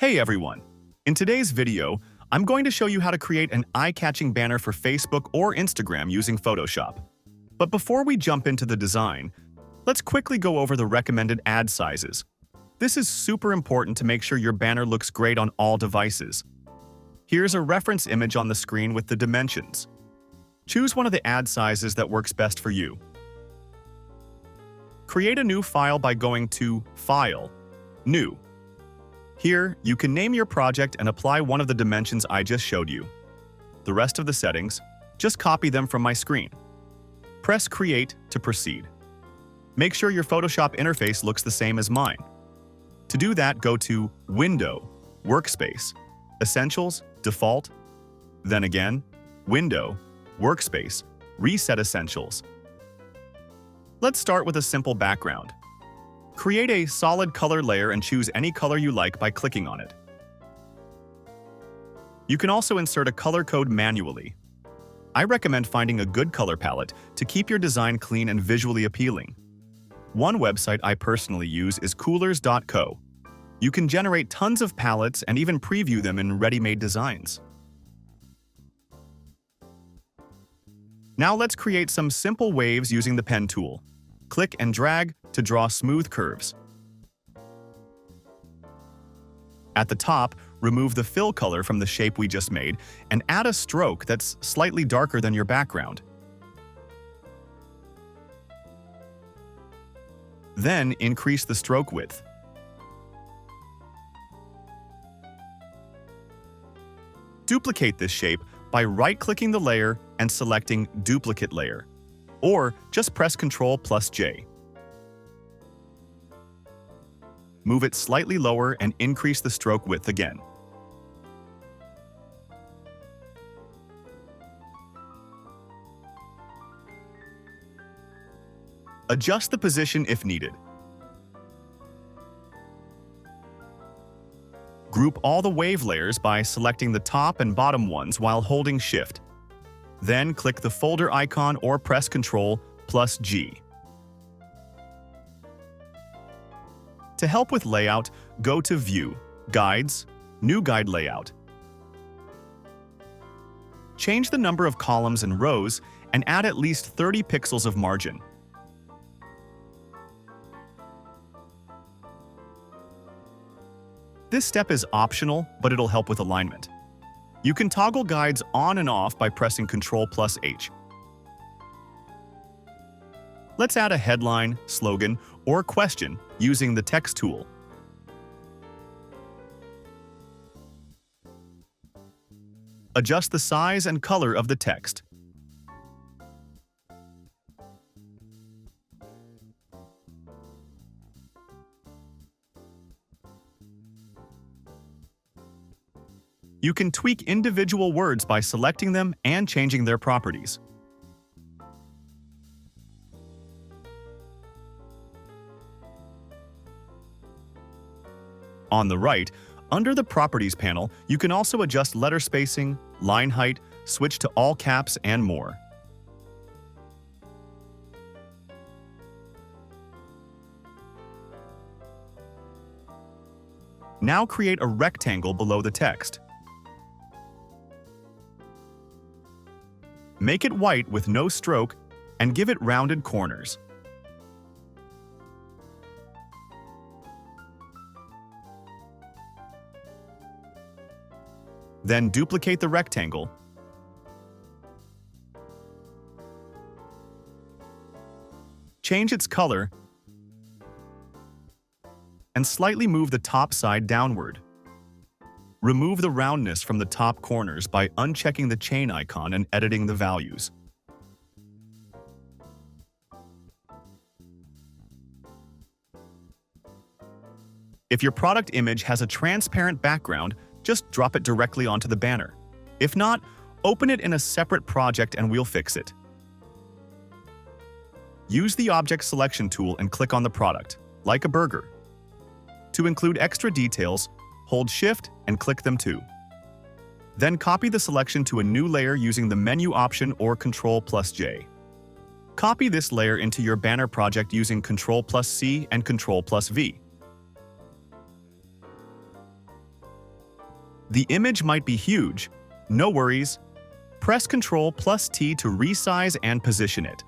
Hey everyone! In today's video, I'm going to show you how to create an eye-catching banner for Facebook or Instagram using Photoshop. But before we jump into the design, let's quickly go over the recommended ad sizes. This is super important to make sure your banner looks great on all devices. Here's a reference image on the screen with the dimensions. Choose one of the ad sizes that works best for you. Create a new file by going to File, New. Here, you can name your project and apply one of the dimensions I just showed you. The rest of the settings, just copy them from my screen. Press Create to proceed. Make sure your Photoshop interface looks the same as mine. To do that, go to Window, Workspace, Essentials, Default, then again, Window, Workspace, Reset Essentials. Let's start with a simple background. Create a solid color layer and choose any color you like by clicking on it. You can also insert a color code manually. I recommend finding a good color palette to keep your design clean and visually appealing. One website I personally use is coolers.co. You can generate tons of palettes and even preview them in ready-made designs. Now let's create some simple waves using the pen tool. Click and drag to draw smooth curves. At the top, remove the fill color from the shape we just made and add a stroke that's slightly darker than your background. Then increase the stroke width. Duplicate this shape by right-clicking the layer and selecting Duplicate Layer, or just press Ctrl+J. Move it slightly lower and increase the stroke width again. Adjust the position if needed. Group all the wave layers by selecting the top and bottom ones while holding Shift. Then click the folder icon or press Ctrl+G. To help with layout, go to View, Guides, New Guide Layout. Change the number of columns and rows and add at least 30 pixels of margin. This step is optional, but it'll help with alignment. You can toggle guides on and off by pressing Ctrl+H. Let's add a headline, slogan, or question using the text tool. Adjust the size and color of the text. You can tweak individual words by selecting them and changing their properties. On the right, under the Properties panel, you can also adjust letter spacing, line height, switch to all caps, and more. Now create a rectangle below the text. Make it white with no stroke and give it rounded corners. Then duplicate the rectangle. Change its color and slightly move the top side downward. Remove the roundness from the top corners by unchecking the chain icon and editing the values. If your product image has a transparent background, just drop it directly onto the banner. If not, open it in a separate project and we'll fix it. Use the Object Selection tool and click on the product, like a burger. To include extra details, hold Shift and click them too. Then copy the selection to a new layer using the menu option or Ctrl+J. Copy this layer into your banner project using Ctrl+C and Ctrl+V. The image might be huge. No worries. Press Ctrl+T to resize and position it.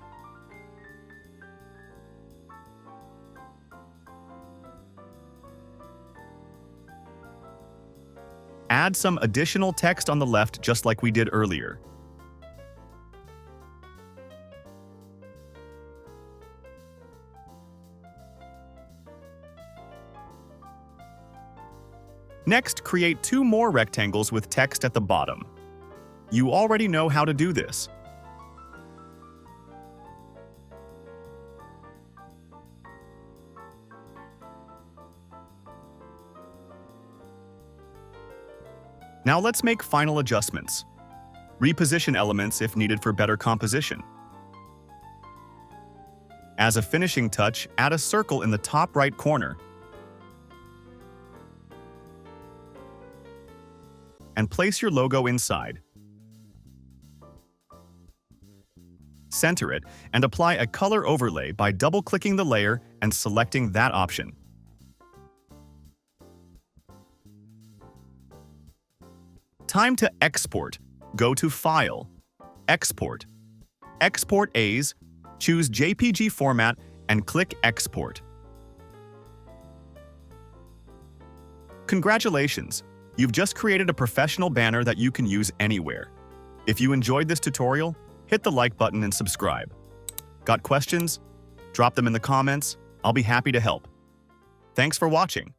Add some additional text on the left just like we did earlier. Next, create 2 more rectangles with text at the bottom. You already know how to do this. Now let's make final adjustments. Reposition elements if needed for better composition. As a finishing touch, add a circle in the top right corner and place your logo inside. Center it and apply a color overlay by double-clicking the layer and selecting that option. Time to export. Go to File, Export. Export as, choose JPG format and click Export. Congratulations! You've just created a professional banner that you can use anywhere. If you enjoyed this tutorial, hit the like button and subscribe. Got questions? Drop them in the comments. I'll be happy to help. Thanks for watching.